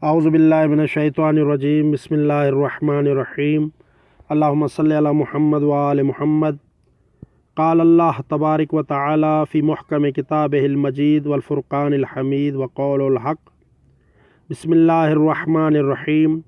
اعوذ باللہ من الشیطان الرجیم بسم اللہ الرحمن الرحیم اللہم صلی علی محمد وآل محمد قال اللہ تبارک و تعالی فی محکم کتابہ المجید والفرقان الحمید وقول الحق بسم اللہ الرحمن الرحیم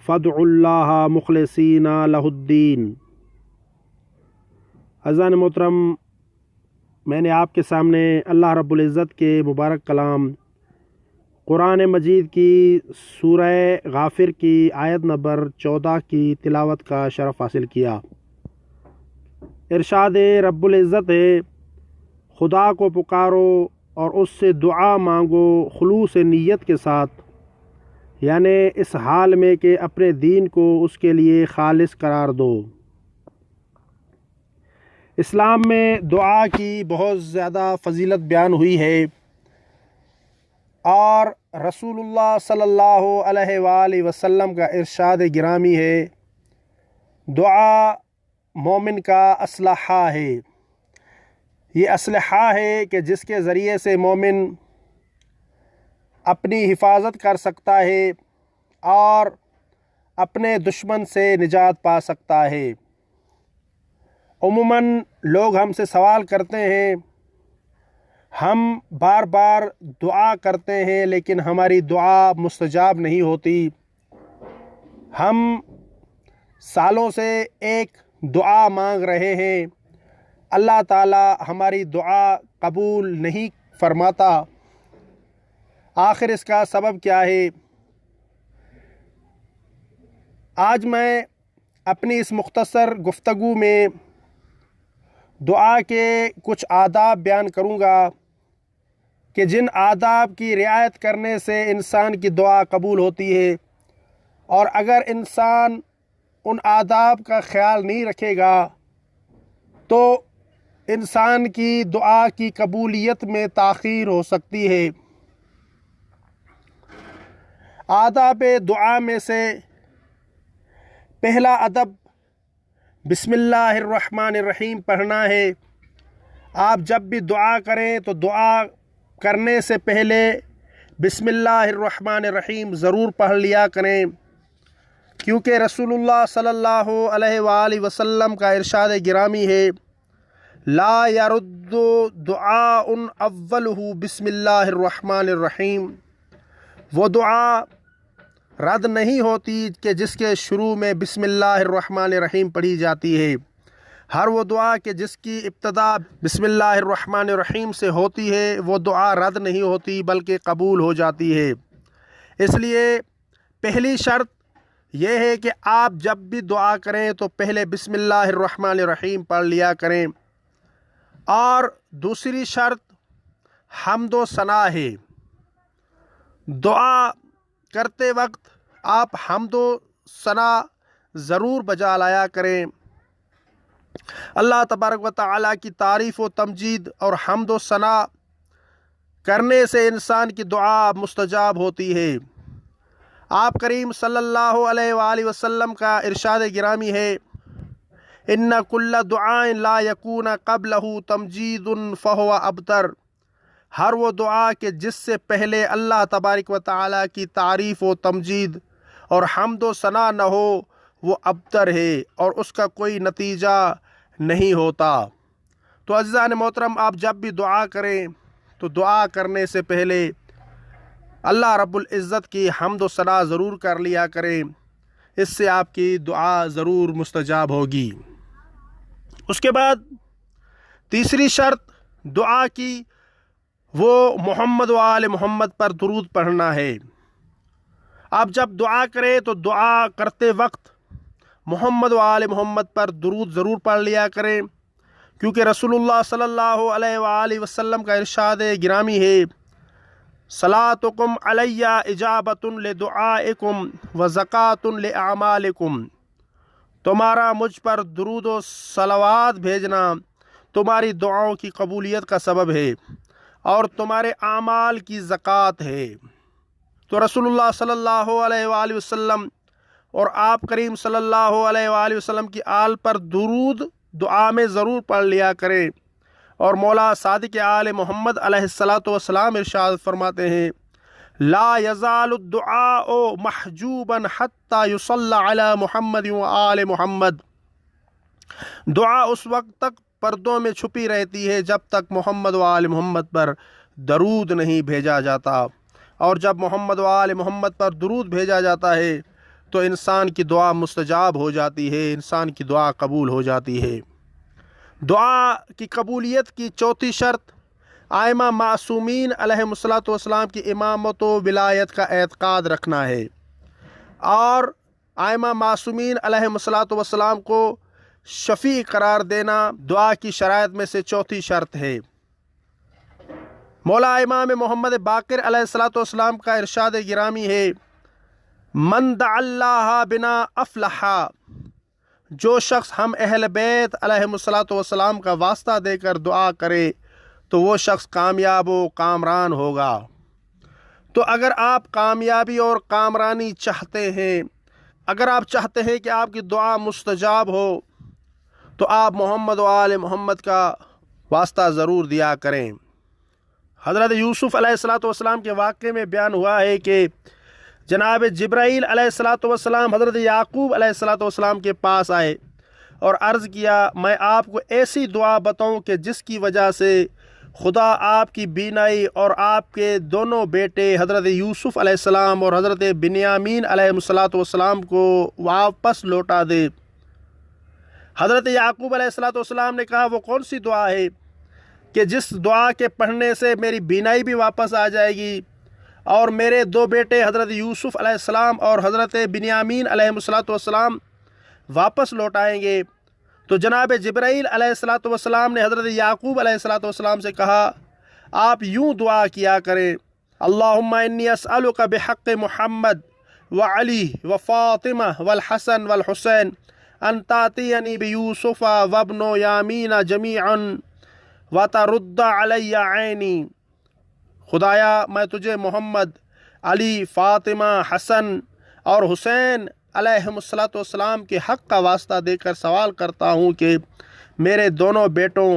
فادعوا اللہ مخلصین لہ الدین۔ عزیزان محترم، میں نے آپ کے سامنے اللہ رب العزت کے مبارک کلام قرآن مجید کی سورہ غافر کی آیت نمبر 14 کی تلاوت کا شرف حاصل کیا۔ ارشاد رب العزت ہے، خدا کو پکارو اور اس سے دعا مانگو خلوص نیت کے ساتھ، یعنی اس حال میں کہ اپنے دین کو اس کے لیے خالص قرار دو۔ اسلام میں دعا کی بہت زیادہ فضیلت بیان ہوئی ہے، اور رسول اللہ صلی اللہ علیہ وآلہ وسلم کا ارشاد گرامی ہے، دعا مومن کا اسلحہ ہے۔ یہ اسلحہ ہے کہ جس کے ذریعے سے مومن اپنی حفاظت کر سکتا ہے اور اپنے دشمن سے نجات پا سکتا ہے۔ عموماً لوگ ہم سے سوال کرتے ہیں، ہم بار بار دعا کرتے ہیں لیکن ہماری دعا مستجاب نہیں ہوتی۔ ہم سالوں سے ایک دعا مانگ رہے ہیں، اللہ تعالی ہماری دعا قبول نہیں فرماتا۔ آخر اس کا سبب کیا ہے؟ آج میں اپنی اس مختصر گفتگو میں دعا کے کچھ آداب بیان کروں گا کہ جن آداب کی رعایت کرنے سے انسان کی دعا قبول ہوتی ہے، اور اگر انسان ان آداب کا خیال نہیں رکھے گا تو انسان کی دعا کی قبولیت میں تاخیر ہو سکتی ہے۔ آداب دعا میں سے پہلا ادب بسم اللہ الرحمن الرحیم پڑھنا ہے۔ آپ جب بھی دعا کریں تو دعا کرنے سے پہلے بسم اللہ الرحمن الرحیم ضرور پڑھ لیا کریں، کیونکہ رسول اللہ صلی اللہ علیہ وآلہ وسلم کا ارشاد گرامی ہے، لا يرد دعاء اولہ بسم اللہ الرحمن الرحیم۔ وہ دعا رد نہیں ہوتی کہ جس کے شروع میں بسم اللہ الرحمن الرحیم پڑھی جاتی ہے۔ ہر وہ دعا کہ جس کی ابتدا بسم اللہ الرحمن الرحیم سے ہوتی ہے وہ دعا رد نہیں ہوتی بلکہ قبول ہو جاتی ہے۔ اس لیے پہلی شرط یہ ہے کہ آپ جب بھی دعا کریں تو پہلے بسم اللہ الرحمن الرحیم پڑھ لیا کریں، اور دوسری شرط حمد و ثنا ہے۔ دعا کرتے وقت آپ حمد و ثنا ضرور بجا لایا کریں۔ اللہ تبارک و تعالیٰ کی تعریف و تمجید اور حمد و ثنا کرنے سے انسان کی دعا مستجاب ہوتی ہے۔ آپ کریم صلی اللہ علیہ وآلہ وسلم کا ارشاد گرامی ہے، ان کل دعاء لا یکون قبلہ تمجید فہو ابتر۔ ہر وہ دعا کہ جس سے پہلے اللہ تبارک و تعالیٰ کی تعریف و تمجید اور حمد و ثنا نہ ہو وہ ابتر ہے اور اس کا کوئی نتیجہ نہیں ہوتا۔ تو عزیزان محترم، آپ جب بھی دعا کریں تو دعا کرنے سے پہلے اللہ رب العزت کی حمد و ثنا ضرور کر لیا کریں، اس سے آپ کی دعا ضرور مستجاب ہوگی۔ اس کے بعد تیسری شرط دعا کی وہ محمد و آل محمد پر درود پڑھنا ہے۔ آپ جب دعا کریں تو دعا کرتے وقت محمد و آل محمد پر درود ضرور پڑھ لیا کریں، کیونکہ رسول اللہ صلی اللہ علیہ وآلہ وسلم کا ارشاد گرامی ہے، صلاتکم علی اجابۃ لدعائکم وزکوٰۃ لاعمالکم۔ تمہارا مجھ پر درود و صلوات بھیجنا تمہاری دعاؤں کی قبولیت کا سبب ہے اور تمہارے اعمال کی زکوٰۃ ہے۔ تو رسول اللہ صلی اللہ علیہ وآلہ وسلم اور آپ کریم صلی اللہ علیہ وآلہ وسلم کی آل پر درود دعا میں ضرور پڑھ لیا کریں، اور مولا صادق آل محمد علیہ الصلوۃ والسلام ارشاد فرماتے ہیں، لا یزال الدعاء محجوبا حتی یصلی علی محمد و آل محمد، دعا اس وقت تک پردوں میں چھپی رہتی ہے جب تک محمد و آل محمد پر درود نہیں بھیجا جاتا، اور جب محمد و آل محمد پر درود بھیجا جاتا ہے تو انسان کی دعا مستجاب ہو جاتی ہے، انسان کی دعا قبول ہو جاتی ہے۔ دعا کی قبولیت کی چوتھی شرط ائمہ معصومین علیہم السلام کی امامت و ولایت کا اعتقاد رکھنا ہے، اور ائمہ معصومین علیہم السلام کو شفیع قرار دینا دعا کی شرائط میں سے چوتھی شرط ہے۔ مولا امام محمد باقر علیہ السلام کا ارشاد گرامی ہے، من دعا اللہ بنا افلح، جو شخص ہم اہل بیت علیہم السلام کا واسطہ دے کر دعا کرے تو وہ شخص کامیاب و کامران ہوگا۔ تو اگر آپ کامیابی اور کامرانی چاہتے ہیں، اگر آپ چاہتے ہیں کہ آپ کی دعا مستجاب ہو، تو آپ محمد و آل محمد کا واسطہ ضرور دیا کریں۔ حضرت یوسف علیہ السلام کے واقعے میں بیان ہوا ہے کہ جناب جبرائیل علیہ السلام حضرت یعقوب علیہ السلام کے پاس آئے اور عرض کیا، میں آپ کو ایسی دعا بتاؤں کہ جس کی وجہ سے خدا آپ کی بینائی اور آپ کے دونوں بیٹے حضرت یوسف علیہ السلام اور حضرت بنیامین علیہ السلام کو واپس لوٹا دے۔ حضرت یعقوب علیہ السلام نے کہا، وہ کون سی دعا ہے کہ جس دعا کے پڑھنے سے میری بینائی بھی واپس آ جائے گی اور میرے دو بیٹے حضرت یوسف علیہ السلام اور حضرت بنیامین علیہ السلام واپس لوٹ آئیں گے؟ تو جناب جبرائیل علیہ السلام نے حضرت یعقوب علیہ السلام سے کہا، آپ یوں دعا کیا کریں، اللہم انی اسألک بحق محمد وعلی وفاطمہ والحسن والحسین ان تأتینی بیوسف وابن یامین جمیعا وترد علی عینی۔ خدایا، میں تجھے محمد، علی، فاطمہ، حسن اور حسین علیہم السلام کے حق کا واسطہ دے کر سوال کرتا ہوں کہ میرے دونوں بیٹوں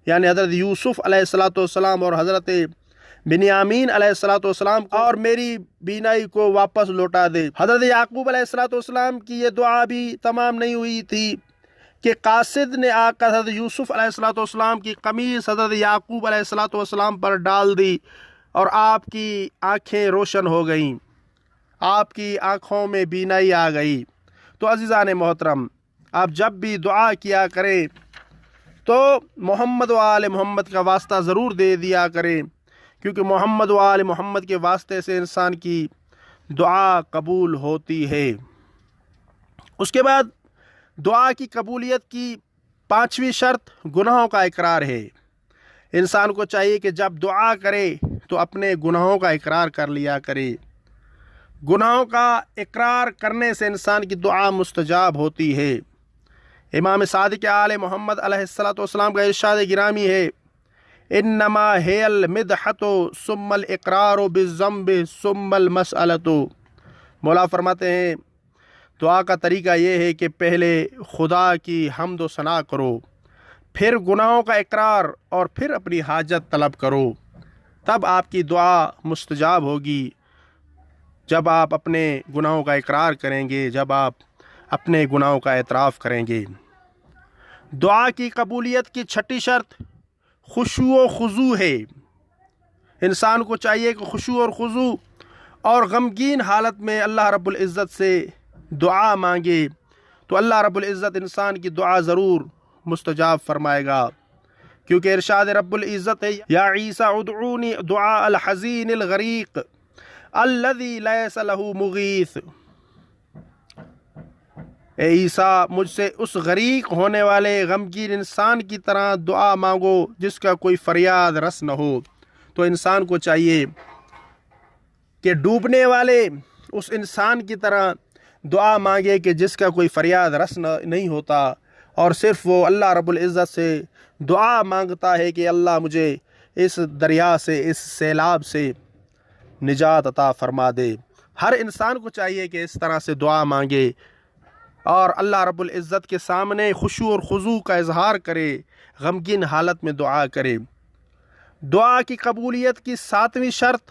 یعنی حضرت یوسف علیہ السلام اور حضرت بنیامین علیہ السلام اور میری بینائی کو واپس لوٹا دے۔ حضرت یعقوب علیہ السلام کی یہ دعا بھی تمام نہیں ہوئی تھی کہ قاصد نے آ کر حضرت یوسف علیہ السلام کی قمیص حضرت یعقوب علیہ السلام پر ڈال دی اور آپ کی آنکھیں روشن ہو گئیں، آپ کی آنکھوں میں بینائی آ گئی۔ تو عزیزان محترم، آپ جب بھی دعا کیا کریں تو محمد و آل محمد کا واسطہ ضرور دے دیا کریں، کیونکہ محمد و آل محمد کے واسطے سے انسان کی دعا قبول ہوتی ہے۔ اس کے بعد دعا کی قبولیت کی پانچویں شرط گناہوں کا اقرار ہے۔ انسان کو چاہیے کہ جب دعا کرے تو اپنے گناہوں کا اقرار کر لیا کرے۔ گناہوں کا اقرار کرنے سے انسان کی دعا مستجاب ہوتی ہے۔ امام صادق آل محمد علیہ السلام کا ارشاد گرامی ہے، انما ہی المدحۃ ثم الاقرار بالذنب ثم المسألۃ۔ مولا فرماتے ہیں دعا کا طریقہ یہ ہے کہ پہلے خدا کی حمد و ثنا کرو، پھر گناہوں کا اقرار اور پھر اپنی حاجت طلب کرو، تب آپ کی دعا مستجاب ہوگی۔ جب آپ اپنے گناہوں کا اقرار کریں گے، جب آپ اپنے گناہوں کا اعتراف کریں گے۔ دعا کی قبولیت کی چھٹی شرط خشوع و خضوع ہے۔ انسان کو چاہیے کہ خشوع اور خضوع اور غمگین حالت میں اللہ رب العزت سے دعا مانگے تو اللہ رب العزت انسان کی دعا ضرور مستجاب فرمائے گا، کیونکہ ارشاد رب العزت ہے، یا عیسیٰ ادعونی دعاء الحزین الغریق الذی لیس لہ مغیث۔ اے عیسیٰ، مجھ سے اس غریق ہونے والے غمگین انسان کی طرح دعا مانگو جس کا کوئی فریاد رس نہ ہو۔ تو انسان کو چاہیے کہ ڈوبنے والے اس انسان کی طرح دعا مانگے کہ جس کا کوئی فریاد رس نہیں ہوتا، اور صرف وہ اللہ رب العزت سے دعا مانگتا ہے کہ اللہ مجھے اس دریا سے، اس سیلاب سے نجات عطا فرما دے۔ ہر انسان کو چاہیے کہ اس طرح سے دعا مانگے اور اللہ رب العزت کے سامنے خشوع اور خضوع کا اظہار کرے، غمگین حالت میں دعا کرے۔ دعا کی قبولیت کی ساتویں شرط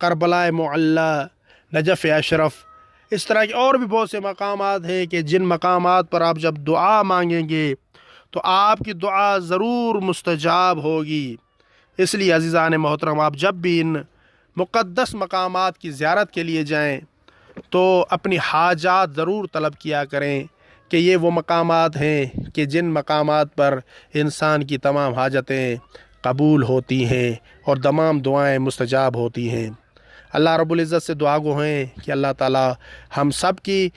کربلائے معلی، نجف اشرف، اس طرح کے اور بھی بہت سے مقامات ہیں کہ جن مقامات پر آپ جب دعا مانگیں گے تو آپ کی دعا ضرور مستجاب ہوگی۔ اس لیے عزیزان محترم، آپ جب بھی ان مقدس مقامات کی زیارت کے لیے جائیں تو اپنی حاجات ضرور طلب کیا کریں، کہ یہ وہ مقامات ہیں کہ جن مقامات پر انسان کی تمام حاجتیں قبول ہوتی ہیں اور تمام دعائیں مستجاب ہوتی ہیں۔ اللہ رب العزت سے دعا گو ہیں کہ اللہ تعالی ہم سب کی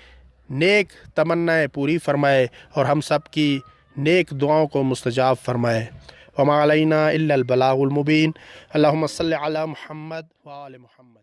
نیک تمنائیں پوری فرمائے اور ہم سب کی نیک دعاؤں کو مستجاب فرمائے۔ وما علینا الا البلاغ المبین۔ اللہم صلی علی محمد وآل محمد۔